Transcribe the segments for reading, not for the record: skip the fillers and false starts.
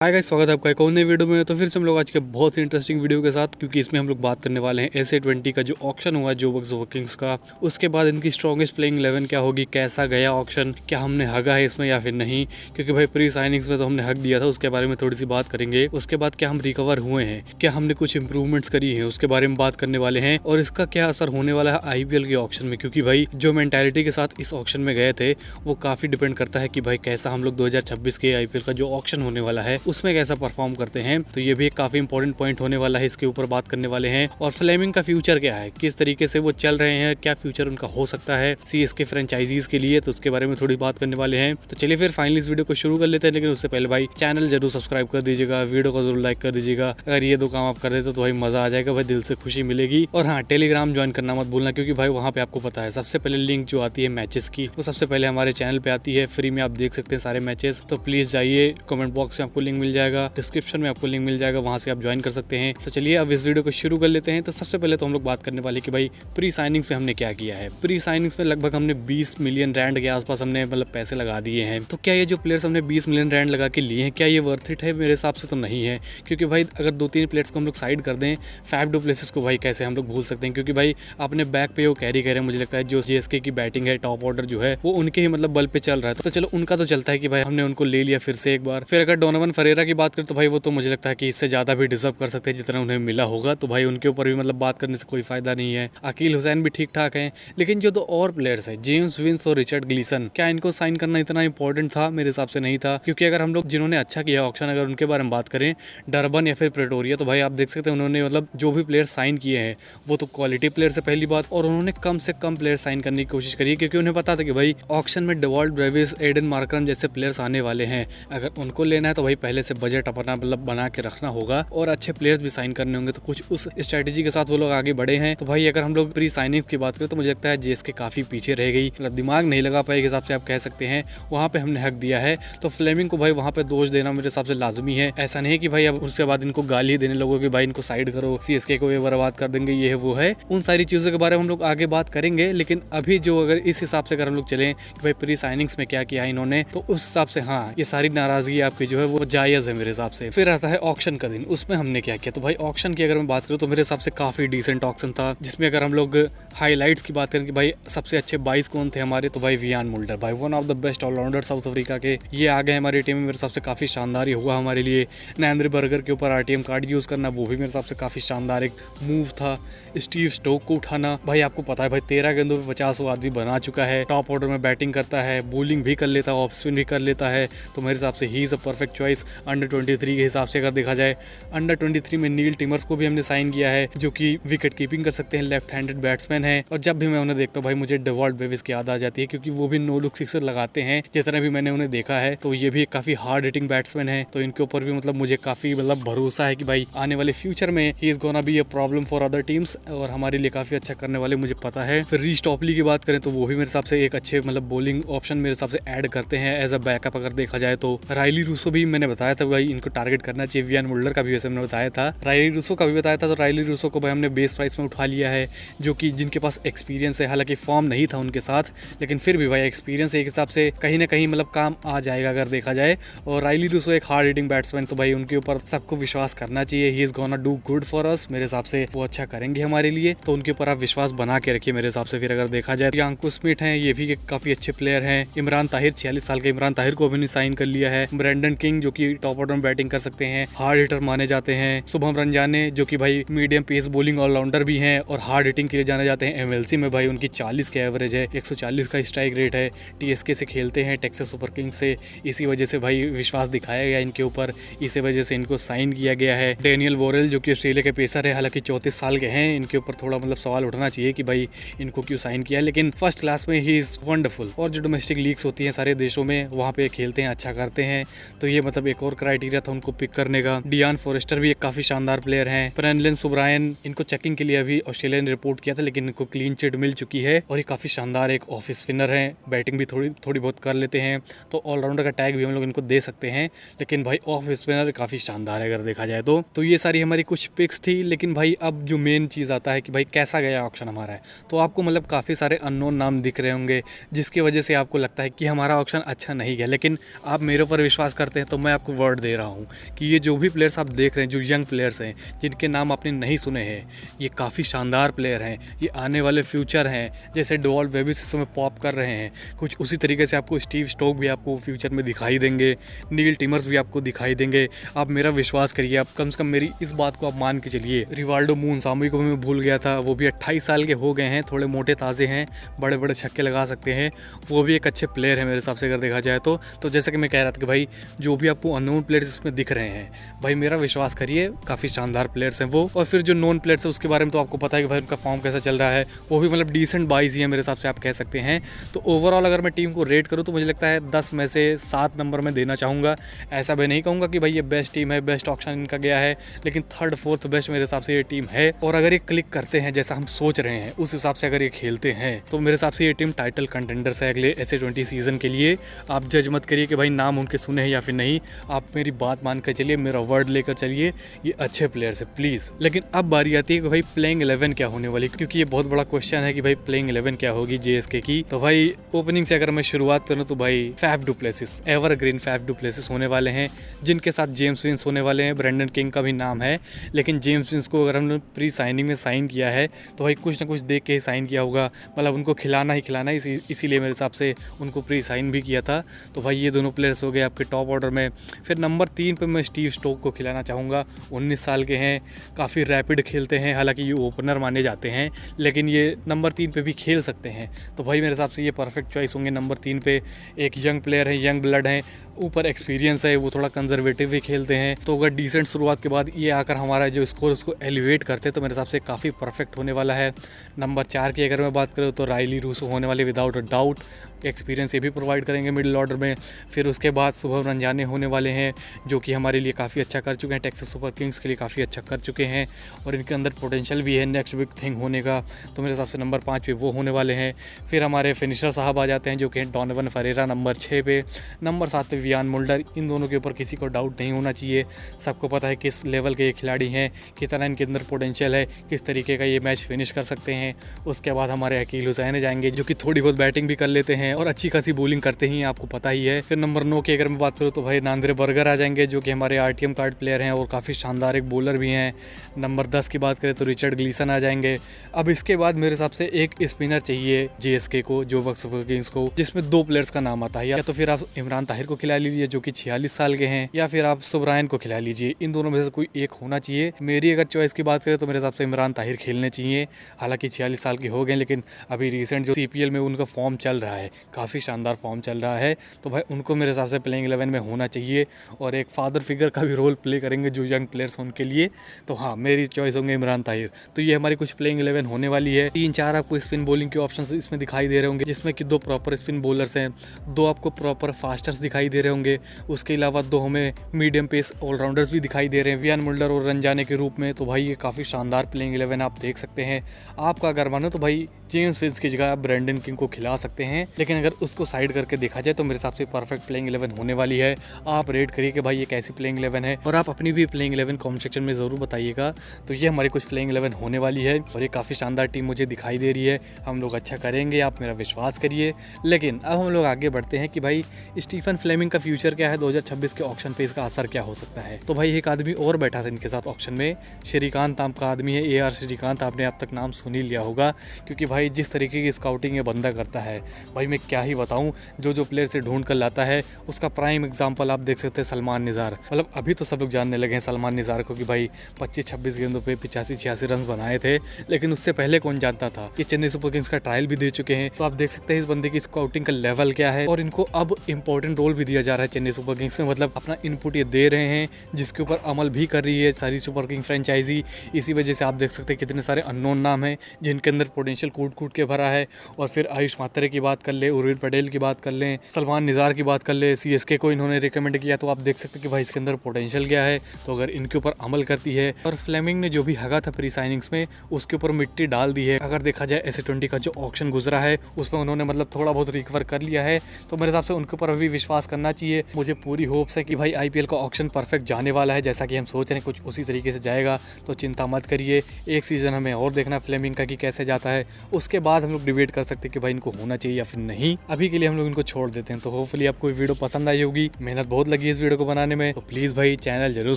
Hi guys, स्वागत है आपका एक और नई वीडियो में। तो फिर से हम लोग आज के बहुत ही इंटरेस्टिंग वीडियो के साथ, क्योंकि इसमें हम लोग बात करने वाले हैं SA20 का जो ऑक्शन हुआ जो वर्किंग्स का। उसके बाद इनकी स्ट्रॉन्गेस्ट प्लेइंग 11 क्या होगी, कैसा गया ऑक्शन, क्या हमने हगा है इसमें या फिर नहीं, क्योंकि भाई प्री साइनिंग्स में तो हमने हक दिया था, उसके बारे में थोड़ी सी बात करेंगे। उसके बाद क्या हम रिकवर हुए हैं, क्या हमने कुछ इंप्रूवमेंट्स करी है, उसके बारे में बात करने वाले हैं। और इसका क्या असर होने वाला है IPL के ऑक्शन में, क्योंकि भाई जो मेंटालिटी के साथ इस ऑक्शन में गए थे वो काफ़ी डिपेंड करता है कि भाई कैसा हम लोग 2026 के IPL का जो ऑक्शन होने वाला है उसमें कैसा परफॉर्म करते हैं। तो ये भी एक काफी इंपॉर्टेंट पॉइंट होने वाला है, इसके ऊपर बात करने वाले हैं। और फ्लेमिंग का फ्यूचर क्या है, किस तरीके से वो चल रहे हैं, क्या फ्यूचर उनका हो सकता है CSK फ्रेंचाइजीज के लिए, तो उसके बारे में थोड़ी बात करने वाले हैं। तो चलिए फिर फाइनली इस वीडियो को शुरू कर लेते हैं। लेकिन उससे पहले भाई चैनल जरूर सब्सक्राइब कर दीजिएगा, वीडियो को जरूर लाइक कर दीजिएगा। अगर ये दो काम आप कर देते तो भाई मजा आ जाएगा, भाई दिल से खुशी मिलेगी। और हाँ, टेलीग्राम ज्वाइन करना मत भूलना, क्योंकि भाई वहाँ पे आपको पता है सबसे पहले लिंक जो आती है मैचेस की, वो सबसे पहले हमारे चैनल पे आती है। फ्री में आप देख सकते हैं सारे मैचेस। तो प्लीज जाइए, कमेंट बॉक्स में आपको लिंक मिल जाएगा, डिस्क्रिप्शन में आपको लिंक मिल जाएगा, वहां से आप ज्वाइन कर सकते हैं। तो चलिए अब इस वीडियो को शुरू कर लेते हैं। तो सबसे पहले तो हम लोग बात करने वाले कि भाई प्री साइनिंग्स में हमने क्या किया है। प्री साइनिंग्स में लगभग हमने 20 मिलियन रैंड के आसपास हमने मतलब पैसे लगा दिए हैं। तो क्या ये जो प्लेयर्स हमने 20 मिलियन रैंड लगा के लिए हैं, क्या ये वर्थ इट है? मेरे हिसाब से तो नहीं है, क्योंकि भाई अगर 2-3 प्लेयर्स को हम लोग साइड कर दें, फैफ डू प्लेसेस को भाई कैसे हम लोग भूल सकते हैं, क्योंकि भाई अपने बैक पे वो कैरी कर रहे हैं। मुझे लगता है जो CSK की बैटिंग है, टॉप ऑर्डर जो है वो उनके ही मतलब बल पे चल रहा है। तो चलो उनका तो चलता है कि भाई हमने उनको ले लिया फिर से एक बार। फिर अगर डोनोवन फरेरा की बात करें तो भाई वो तो मुझे लगता है कि इससे ज्यादा भी डिजर्व कर सकते हैं जितना उन्हें मिला होगा। तो भाई उनके ऊपर भी मतलब बात करने से कोई फायदा नहीं है। अकील हुसैन भी ठीक ठाक हैं, लेकिन जो दो और प्लेयर्स हैं, जेम्स विंस और रिचर्ड ग्लीसन, क्या इनको साइन करना इतना इंपॉर्टेंट था? मेरे हिसाब से नहीं था। क्योंकि अगर हम लोग जिन्होंने अच्छा किया ऑक्शन, अगर उनके बारे में बात करें, डरबन या फिर प्रेटोरिया, तो भाई आप देख सकते हैं उन्होंने मतलब जो भी प्लेयर साइन किए हैं वो तो क्वालिटी प्लेयर से पहली बात, और उन्होंने कम से कम प्लेयर साइन करने की कोशिश करी है, क्योंकि उन्हें पता था कि भाई ऑक्शन में डेवॉल्ट ब्रेविस, एडन मार्करम जैसे प्लेयर्स आने वाले हैं। अगर उनको लेना है तो भाई पहले से बजट अपना मतलब बना के रखना होगा और अच्छे प्लेयर्स भी साइन करने होंगे। तो कुछ उस स्ट्रेटेजी के साथ वो लोग आगे बढ़े हैं। तो भाई अगर हम लोग प्री साइनिंग की बात करें तो मुझे लगता है JSK काफी पीछे रह गई, मतलब दिमाग नहीं लगा पाए हिसाब से आप कह सकते हैं। वहाँ पे हमने हक दिया है, तो फ्लेमिंग को भाई वहाँ पे दोष देना मेरे हिसाब से लाजमी है। ऐसा नहीं है कि भाई अब उसके बाद इनको गाली देने लगो कि भाई इनको साइड करो, CSK को ये बर्बाद कर देंगे, ये है वो है। उन सारी चीजों के बारे में हम लोग आगे बात करेंगे। लेकिन अभी जो अगर इस हिसाब से अगर हम लोग चलें कि भाई प्री साइनिंग्स में क्या किया इन्होंने, तो उस हिसाब से हाँ, ये सारी नाराजगी आपकी जो है वो जायज है मेरे हिसाब से। फिर आता है ऑक्शन का दिन, उसमें हमने क्या किया। तो भाई ऑक्शन की अगर मैं बात करूँ तो मेरे हिसाब से काफी डिसेंट ऑक्शन था, जिसमें अगर हम लोग हाईलाइट्स की बात करें कि भाई सबसे अच्छे 22 कौन थे हमारे, तो भाई वियान मुल्डर, भाई one of the best allrounder South Africa के, ये आ गए हमारी टीम में। मेरे हिसाब से काफी शानदार ही हुआ हमारे लिए। नरेंद्र बर्गर के ऊपर RTM कार्ड यूज करना, वो भी मेरे हिसाब से काफी शानदार एक मूव था। स्टीव स्टोक को उठाना, भाई आपको पता है भाई 13 गेंदों पे 50 आदमी बना चुका है, टॉप ऑर्डर में बैटिंग करता है, बॉलिंग भी कर लेता है, ऑफ स्पिन भी कर लेता है। तो मेरे हिसाब से he is a perfect choice. Under 23 के हिसाब से अगर देखा जाए, अंडर 23 में नील टिमर्स को भी हमने साइन किया है, जो कि विकेट कीपिंग कर सकते हैं, लेफ्ट हैंडेड बैट्समैन है। और जब भी मैं उन्हें देखता हूँ भाई मुझे डेवॉल्ट ब्रेविस की याद आ जाती है, क्योंकि वो भी नो लुक सिक्सर लगाते हैं जितना भी मैंने उन्हें देखा है। तो ये भी काफी हार्ड हिटिंग बैट्समैन है, तो इनके ऊपर भी मतलब मुझे काफी मतलब भरोसा है कि भाई आने वाले फ्यूचर में he is gonna be a problem for other teams, और हमारे लिए काफी अच्छा करने वाले मुझे पता है। फिर रीच टॉपली की बात करें तो वो भी मेरे हिसाब से एक अच्छे मतलब बॉलिंग ऑप्शन मेरे हिसाब से ऐड करते हैं एज अ बैकअप अगर देखा जाए तो। राइली रूसो भी मैंने बताया था भाई इनको टारगेट करना चाहिए, वियान मुल्डर का भी वैसे मैंने बताया था, राइली रूसो का भी बताया था। तो राइली रूसो को भाई हमने बेस प्राइस में उठा लिया है, जो कि जिनके पास एक्सपीरियंस है, हालांकि फॉर्म नहीं था उनके साथ, लेकिन फिर भी भाई एक्सपीरियंस एक हिसाब से कहीं ना कहीं मतलब काम आ जाएगा अगर देखा जाए। और राइली रूसो एक हार्ड हिटिंग बैट्समैन, तो भाई उनके ऊपर सबको विश्वास करना चाहिए। He is gonna do good for us, मेरे हिसाब से वो अच्छा करेंगे हमारे लिए, तो उनके ऊपर आप विश्वास बना के रखिए मेरे हिसाब से। फिर अगर देखा जाए यांको स्मिथ हैं, ये भी काफी अच्छे प्लेयर हैं। इमरान ताहिर 46 साल के इमरान ताहिर को भी साइन कर लिया है। ब्रेंडन किंग जो कि टॉप ऑर्डर में बैटिंग कर सकते हैं, हार्ड हिटर माने जाते हैं। शुभम रंजाने जो कि भाई मीडियम पेस बॉलिंग ऑलराउंडर भी हैं और हार्ड हिटिंग के लिए जाने जाते हैं। MLC में भाई उनकी 40 के एवरेज है, 140 का स्ट्राइक रेट है। TSK से खेलते हैं, टेक्सास सुपर किंग्स से, इसी वजह से भाई विश्वास दिखाया गया इनके ऊपर, इसी वजह से इनको साइन किया गया है। डेनियल वोरेल जो कि ऑस्ट्रेलिया के पेसर है, हालांकि 34 साल के हैं, इनके ऊपर थोड़ा मतलब सवाल उठना चाहिए कि भाई इनको क्यों साइन किया, लेकिन फर्स्ट क्लास में ही इज वंडरफुल। और जो डोमेस्टिक लीग्स होती हैं सारे देशों में, वहाँ पे खेलते हैं, अच्छा करते हैं, तो ये मतलब एक और क्राइटेरिया था उनको पिक करने का। डियान फॉरेस्टर भी एक काफी शानदार प्लेयर हैं। ब्रेनलिन सुब्रायन, इनको चेकिंग के लिए अभी ऑस्ट्रेलिया ने रिपोर्ट किया था, लेकिन इनको क्लीन चिट मिल चुकी है और ये काफी शानदार एक ऑफ स्पिनर है, बैटिंग भी थोड़ी बहुत कर लेते हैं, तो ऑलराउंडर का टैग भी हम लोग इनको दे सकते हैं। लेकिन भाई ऑफ स्पिनर काफी शानदार है अगर देखा जाए तो ये सारी हमारी कुछ पिक्स थी। लेकिन भाई अब जो मेन चीज आता है कि भाई कैसा गया ऑक्शन हमारा है, तो आपको मतलब काफी सारे अननोन नाम दिख रहे होंगे, जिसकी वजह से आपको लगता है कि हमारा ऑक्शन अच्छा नहीं गया। लेकिन आप मेरे ऊपर विश्वास करते हैं तो मैं आपको आपको वर्ड दे रहा हूँ कि ये जो भी प्लेयर्स आप देख रहे हैं, जो यंग प्लेयर्स हैं जिनके नाम आपने नहीं सुने हैं, ये काफ़ी शानदार प्लेयर हैं, ये आने वाले फ्यूचर हैं। जैसे डेवॉल्ट वेबिस इस समय पॉप कर रहे हैं, कुछ उसी तरीके से आपको स्टीव स्टोक भी आपको फ्यूचर में दिखाई देंगे, नील टिमर्स भी आपको दिखाई देंगे। आप मेरा विश्वास करिए, आप कम से कम मेरी इस बात को आप मान के चलिए। रिवाल्डो मूनसामी को मैं भूल गया था, वो भी 28 साल के हो गए हैं, थोड़े मोटे ताज़े हैं, बड़े बड़े छक्के लगा सकते हैं, वो भी एक अच्छे प्लेयर है मेरे हिसाब से अगर देखा जाए तो जैसे कि मैं कह रहा था कि भाई जो भी आपको अननोन प्लेयर्स इसमें दिख रहे हैं, भाई मेरा विश्वास करिए काफ़ी शानदार प्लेयर्स हैं वो। और फिर जो नॉन प्लेयर्स है उसके बारे में तो आपको पता है कि भाई उनका फॉर्म कैसा चल रहा है, वो भी मतलब डिसेंट बाइज ही है मेरे हिसाब से आप कह सकते हैं। तो ओवरऑल अगर मैं टीम को रेट करूँ तो मुझे लगता है 10 में से 7 नंबर में देना चाहूँगा। ऐसा मैं नहीं कहूँगा कि भाई ये बेस्ट टीम है, बेस्ट ऑप्शन इनका गया है, लेकिन 3rd 4th बेस्ट मेरे हिसाब से ये टीम है। और अगर ये क्लिक करते हैं जैसा हम सोच रहे हैं, उस हिसाब से अगर ये खेलते हैं तो मेरे हिसाब से ये टीम टाइटल कंटेंडर्स है अगले SA20 सीजन के लिए। आप जज मत करिए कि भाई नाम उनके सुने हैं या फिर नहीं, आप मेरी बात मान कर चलिए, मेरा वर्ड लेकर चलिए, ये अच्छे प्लेयर्स है प्लीज़। लेकिन अब बारी आती है कि भाई प्लेइंग 11 क्या होने वाली, क्योंकि ये बहुत बड़ा क्वेश्चन है कि भाई प्लेइंग 11 क्या होगी JSK की। तो भाई ओपनिंग से अगर मैं शुरुआत करूँ तो भाई Faf du Plessis, evergreen Faf du Plessis होने वाले हैं, जिनके साथ जेम्स विंस होने वाले हैं। ब्रेंडन किंग का भी नाम है, लेकिन जेम्स विंस को अगर हमने प्री साइनिंग में साइन किया है तो भाई कुछ ना कुछ देख के ही साइन किया होगा, मतलब उनको खिलाना ही खिलाना, इसीलिए मेरे हिसाब से उनको प्री साइन भी किया था। तो भाई ये दोनों प्लेयर्स हो गए आपके टॉप ऑर्डर में। फिर नंबर 3 पे मैं स्टीव स्टोक को खिलाना चाहूँगा। 19 साल के हैं, काफ़ी रैपिड खेलते हैं, हालांकि ये ओपनर माने जाते हैं, लेकिन ये नंबर 3 पे भी खेल सकते हैं। तो भाई मेरे हिसाब से ये परफेक्ट चॉइस होंगे नंबर 3 पे। एक यंग प्लेयर है, यंग ब्लड है, ऊपर एक्सपीरियंस है, वो थोड़ा कंजर्वेटिव भी खेलते हैं। तो अगर डिसेंट शुरुआत के बाद ये आकर हमारा जो स्कोर उसको एलिवेट करते हैं तो मेरे हिसाब से काफ़ी परफेक्ट होने वाला है। नंबर 4 की अगर मैं बात करूँ तो राइली रूसो होने वाले विदाउट अ डाउट, एक्सपीरियंस ये भी प्रोवाइड करेंगे मिडिल ऑर्डर में। फिर उसके बाद शुभम रंजाने होने वाले हैं, जो कि हमारे लिए काफ़ी अच्छा कर चुके हैं, टेक्सास सुपर किंग्स के लिए काफ़ी अच्छा कर चुके हैं और इनके अंदर पोटेंशियल भी है नेक्स्ट बिग थिंग होने का। तो मेरे हिसाब से नंबर 5 पे वो होने वाले हैं। फिर हमारे फिनिशर साहब आ जाते हैं जो कि डोनोवन फरेरा नंबर 6 पे, नंबर 7 पे वियान मुल्डर। इन दोनों के ऊपर किसी को डाउट नहीं होना चाहिए, सबको पता है किस लेवल के ये खिलाड़ी हैं, कितना इनके अंदर पोटेंशियल है, किस तरीके का ये मैच फिनिश कर सकते हैं। उसके बाद हमारे अकील हुसैन जाएंगे जो कि थोड़ी बहुत बैटिंग भी कर लेते हैं और अच्छी खासी बॉलिंग करते ही आपको पता ही है। फिर नंबर 9 की अगर मैं बात करूँ तो भाई नांद्रे बर्गर आ जाएंगे जो कि हमारे RTM कार्ड प्लेयर हैं और काफ़ी शानदार एक बॉलर भी हैं। नंबर 10 की बात करें तो रिचर्ड ग्लीसन आ जाएंगे। अब इसके बाद मेरे हिसाब से एक स्पिनर चाहिए JSK को, जो बक्स किंग्स को, जिसमें 2 प्लेयर्स का नाम आता है। या तो फिर आप इमरान ताहिर को खिला लीजिए जो कि 46 साल के हैं, या फिर आप सुब्रायन को खिला लीजिए। इन दोनों में से कोई एक होना चाहिए। मेरी अगर चॉइस की बात करें तो मेरे हिसाब से इमरान ताहिर खेलने चाहिए। हालांकि 46 साल के हो गए, लेकिन अभी रिसेंट जो CPL में उनका फॉर्म चल रहा है, काफ़ी शानदार फॉर्म चल रहा है, तो भाई उनको मेरे हिसाब से प्लेइंग 11 में होना चाहिए। और एक फादर फिगर का भी रोल प्ले करेंगे जो यंग प्लेयर्स हैं उनके लिए। तो हाँ, मेरी चॉइस होंगे इमरान ताहिर। तो ये हमारी कुछ प्लेइंग 11 होने वाली है। 3-4 आपको स्पिन बॉलिंग के ऑप्शन इसमें दिखाई दे रहे होंगे, जिसमें कि 2 प्रॉपर स्पिन बॉलर्स हैं, 2 आपको प्रॉपर फास्टर्स दिखाई दे रहे होंगे। उसके अलावा 2 हमें मीडियम पेस ऑलराउंडर्स भी दिखाई दे रहे हैं वियान मुल्डर और रंजाने के रूप में। तो भाई ये काफ़ी शानदार प्लेइंग 11 आप देख सकते हैं। आपका अगर मानो तो भाई जेम्स विंस की जगह आप ब्रेंडन किंग को खिला सकते हैं, लेकिन अगर उसको साइड करके देखा जाए तो मेरे हिसाब से परफेक्ट प्लेइंग 11 होने वाली है। आप रेट करिए कि भाई ये कैसी प्लेइंग 11 है, और आप अपनी भी प्लेइंग 11 कमेंट सेक्शन में ज़रूर बताइएगा। तो ये हमारी कुछ प्लेइंग 11 होने वाली है और ये काफ़ी शानदार टीम मुझे दिखाई दे रही है। हम लोग अच्छा करेंगे, आप मेरा विश्वास करिए। लेकिन अब हम लोग आगे बढ़ते हैं कि भाई स्टीफन फ्लेमिंग का फ्यूचर क्या है, 2026 के ऑक्शन पे इसका असर क्या हो सकता है। तो भाई एक आदमी और बैठा था इनके साथ ऑक्शन में, श्रीकांत नाम का आदमी है, AR श्रीकांत। आपने अब तक नाम सुन ही लिया होगा, क्योंकि भाई जिस तरीके की स्काउटिंग ये बंदा करता है, भाई मैं क्या ही बताऊं, जो प्लेयर से ढूंढ कर लाता है। उसका प्राइम एग्जांपल आप देख सकते हैं सलमान निज़ार। मतलब अभी तो सब लोग जानने लगे हैं सलमान निज़ार को कि भाई 25-26 गेंदों पे 85-86 रन बनाए थे, लेकिन उससे पहले कौन जानता था कि चेन्नई सुपर किंग्स का ट्रायल भी दे चुके हैं। तो आप देख सकते हैं इस बंदे की स्काउटिंग का लेवल क्या है, और इनको अब इंपॉर्टेंट रोल भी दिया जा रहा है चेन्नई सुपर किंग्स में। मतलब अपना इनपुट ये दे रहे हैं, जिसके ऊपर अमल भी कर रही है सारी सुपर किंग फ्रेंचाइजी। इसी वजह से आप देख सकते हैं कितने सारे अननोन नाम हैं जिनके अंदर पोटेंशियल कूट कूट के भरा है। और फिर आयुष मात्रे की बात कर ले, उर्विल पटेल की बात कर लें, सलमान निज़ार की बात कर ले, CSK को इन्होंने रिकमेंड किया। तो आप देख सकते हैं कि भाई इसके अंदर पोटेंशियल क्या है। तो अगर इनके ऊपर अमल करती है, और फ्लेमिंग ने जो भी हगा था प्री साइनिंग्स में, उसके ऊपर मिट्टी डाल दी है। अगर देखा जाए SA20 का जो ऑक्शन गुजरा है उसमें उन्होंने मतलब थोड़ा बहुत रिकवर कर लिया है, तो मेरे हिसाब से उनके ऊपर अभी विश्वास करना चाहिए। मुझे पूरी होप्स है कि भाई IPL का ऑक्शन परफेक्ट जाने वाला है, जैसा कि हम सोच रहे हैं कुछ उसी तरीके से जाएगा। तो चिंता मत करिए, एक सीज़न हमें और देखना फ्लेमिंग का कि कैसे जाता है, उसके बाद हम लोग डिबेट कर सकते हैं कि भाई इनको होना चाहिए या फिर नहीं। अभी के लिए हम लोग इनको छोड़ देते हैं। तो होपफुली आपको वीडियो पसंद आई होगी, मेहनत बहुत लगी इस वीडियो को बनाने में। तो प्लीज भाई चैनल जरूर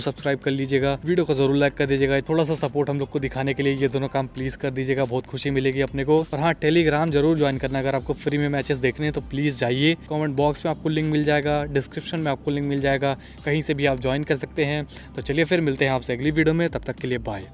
सब्सक्राइब कर लीजिएगा, वीडियो को जरूर लाइक कर दीजिएगा। थोड़ा सा सपोर्ट हम लोग को दिखाने के लिए ये दोनों काम प्लीज कर दीजिएगा, बहुत खुशी मिलेगी अपने को। और हाँ, टेलीग्राम जरूर ज्वाइन करना। अगर आपको फ्री में मैचेस देखने हैं तो प्लीज जाइए, कमेंट बॉक्स में आपको लिंक मिल जाएगा, डिस्क्रिप्शन में आपको लिंक मिल जाएगा, कहीं से भी आप ज्वाइन कर सकते हैं। तो चलिए फिर मिलते हैं आपसे अगली वीडियो में, तब तक के लिए बाय।